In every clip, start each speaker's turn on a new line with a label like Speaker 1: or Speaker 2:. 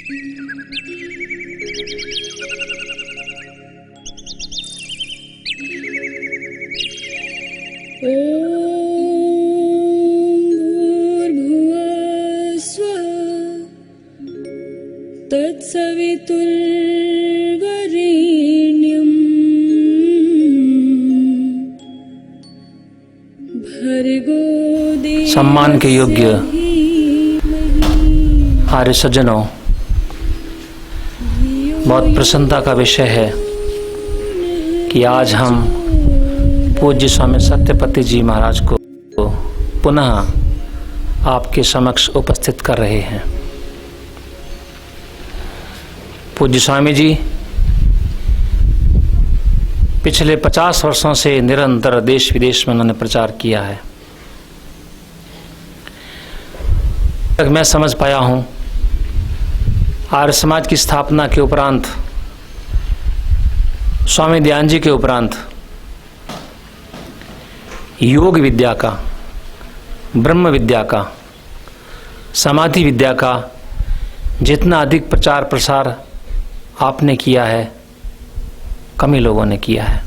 Speaker 1: तत्सवितुर्वरेण्यं भर्गो देवस्य
Speaker 2: सम्मान के योग्य आर्य सज्जनों, बहुत प्रसन्नता का विषय है कि आज हम पूज्य स्वामी सत्यपति जी महाराज को पुनः आपके समक्ष उपस्थित कर रहे हैं। पूज्य स्वामी जी पिछले 50 वर्षों से निरंतर देश विदेश में उन्होंने प्रचार किया है। तक मैं समझ पाया हूँ, आर्य समाज की स्थापना के उपरांत, स्वामी दयानंद जी के उपरांत योग विद्या का, ब्रह्म विद्या का, समाधि विद्या का जितना अधिक प्रचार प्रसार आपने किया है, कम ही लोगों ने किया है।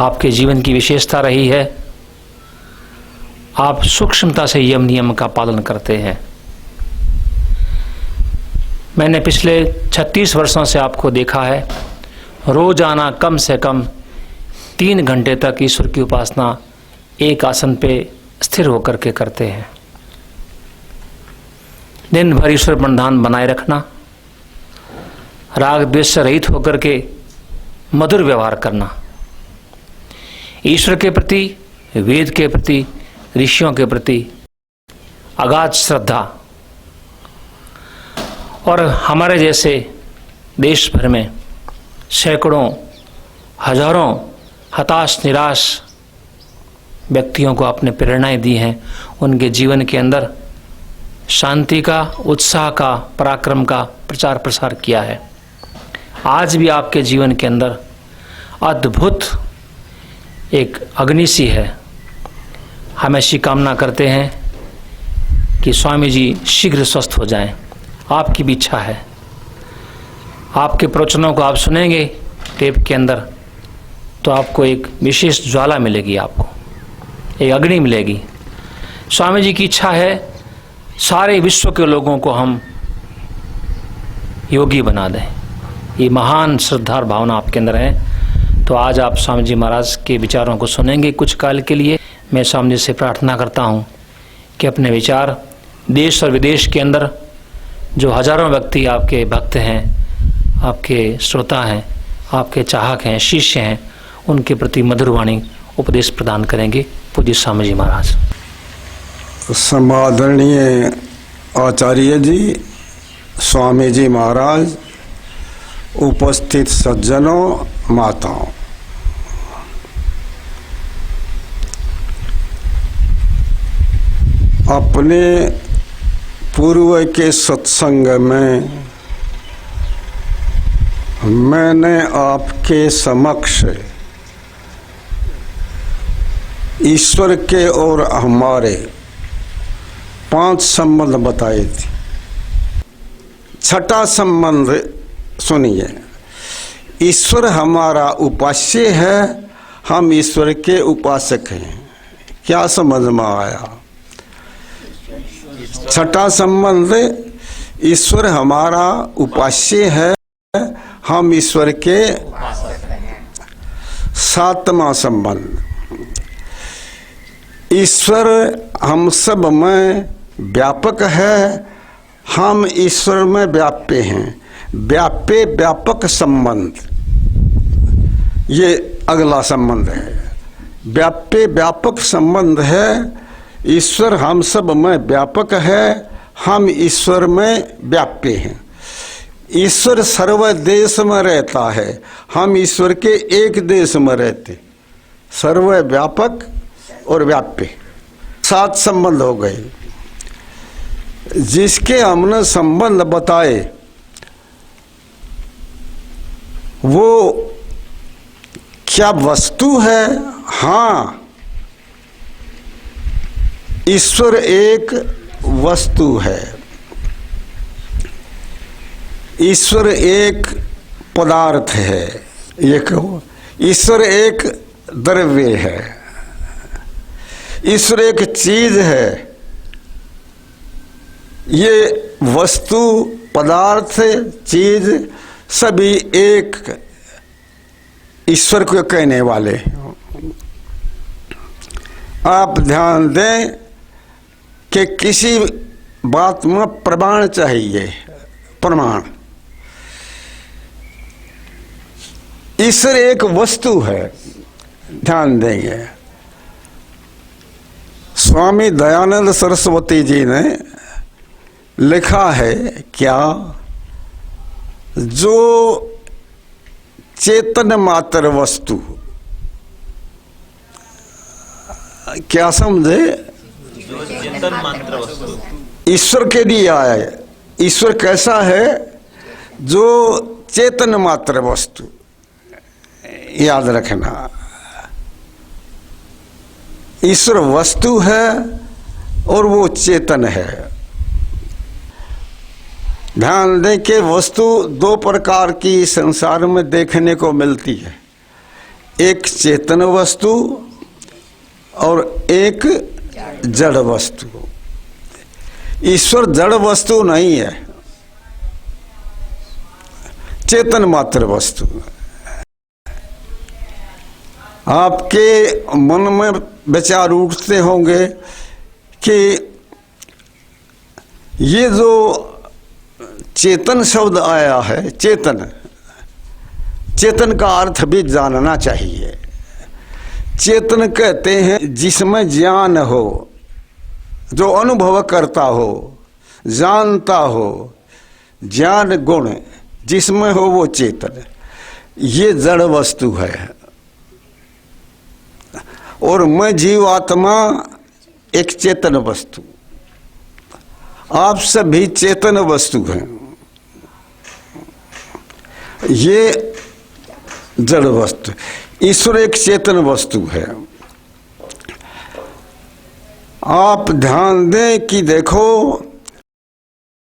Speaker 2: आपके जीवन की विशेषता रही है, आप सूक्ष्मता से यम नियम का पालन करते हैं। मैंने पिछले 36 वर्षों से आपको देखा है, रोजाना कम से कम 3 घंटे तक ईश्वर की उपासना एक आसन पे स्थिर होकर के करते हैं। दिन भर ईश्वर प्रणधान बनाए रखना, राग द्वेष से रहित होकर के मधुर व्यवहार करना, ईश्वर के प्रति, वेद के प्रति, ऋषियों के प्रति अगाध श्रद्धा, और हमारे जैसे देश भर में सैकड़ों हजारों हताश निराश व्यक्तियों को आपने प्रेरणाएं दी हैं। उनके जीवन के अंदर शांति का, उत्साह का, पराक्रम का प्रचार प्रसार किया है। आज भी आपके जीवन के अंदर अद्भुत एक अग्नि सी है। हम ऐसी कामना करते हैं कि स्वामी जी शीघ्र स्वस्थ हो जाएं। आपकी भी इच्छा है। आपके प्रवचनों को आप सुनेंगे टेप के अंदर, तो आपको एक विशेष ज्वाला मिलेगी, आपको एक अग्नि मिलेगी। स्वामी जी की इच्छा है सारे विश्व के लोगों को हम योगी बना दें। ये महान श्रद्धा और भावना आपके अंदर है। तो आज आप स्वामी जी महाराज के विचारों को सुनेंगे कुछ काल के लिए। मैं स्वामी जी से प्रार्थना करता हूँ कि अपने विचार देश और विदेश के अंदर जो हजारों व्यक्ति आपके भक्त हैं, आपके श्रोता हैं, आपके चाहक हैं, शिष्य हैं, उनके प्रति मधुर वाणी उपदेश प्रदान करेंगे। पूज्य स्वामी जी महाराज।
Speaker 3: समादरणीय आचार्य जी, स्वामी जी महाराज, उपस्थित सज्जनों, माताओं, अपने पूर्व के सत्संग में मैंने आपके समक्ष ईश्वर के और हमारे 5 संबंध बताए थे। छठा संबंध सुनिए। ईश्वर हमारा उपास्य है, हम ईश्वर के उपासक हैं। क्या समझ में आया? छठा संबंध, ईश्वर हमारा उपास्य है, हम ईश्वर के। 7वां संबंध, ईश्वर हम सब में व्यापक है, हम ईश्वर में व्याप्य हैं। व्याप्य व्यापक संबंध, ये अगला संबंध है। व्याप्य व्यापक संबंध है। ईश्वर हम सब में व्यापक है, हम ईश्वर में व्याप्य हैं। ईश्वर सर्व देश में रहता है, हम ईश्वर के एक देश में रहते। सर्व व्यापक और व्याप्य, 7 संबंध हो गए। जिसके हमने संबंध बताए वो क्या वस्तु है? हाँ, ईश्वर एक वस्तु है। ईश्वर एक पदार्थ है, ये कहो। ईश्वर एक द्रव्य है, ईश्वर एक चीज है। ये वस्तु, पदार्थ, चीज सभी एक ईश्वर को कहने वाले। आप ध्यान दें कि किसी बात में प्रमाण चाहिए, प्रमाण। ईश्वर एक वस्तु है, ध्यान देंगे। स्वामी दयानंद सरस्वती जी ने लिखा है क्या, जो चेतन मात्र वस्तु, क्या समझे?
Speaker 4: जो चेतन मात्र वस्तु
Speaker 3: ईश्वर के लिए आया है। ईश्वर कैसा है? जो चेतन मात्र वस्तु, याद रखना। ईश्वर वस्तु है और वो चेतन है। ध्यान दें कि वस्तु दो प्रकार की संसार में देखने को मिलती है, एक चेतन वस्तु और एक जड़ वस्तु। ईश्वर जड़ वस्तु नहीं है, चेतन मात्र वस्तु। आपके मन में विचार उठते होंगे कि ये जो चेतन शब्द आया है, चेतन, चेतन का अर्थ भी जानना चाहिए। चेतन कहते हैं जिसमें ज्ञान हो, जो अनुभव करता हो, जानता हो, ज्ञान गुण जिसमें हो वो चेतन। ये जड़ वस्तु है और मैं जीवात्मा एक चेतन वस्तु। आप सभी चेतन वस्तु हैं, ये जड़ वस्तु। ईश्वर एक चेतन वस्तु है। आप ध्यान दें कि देखो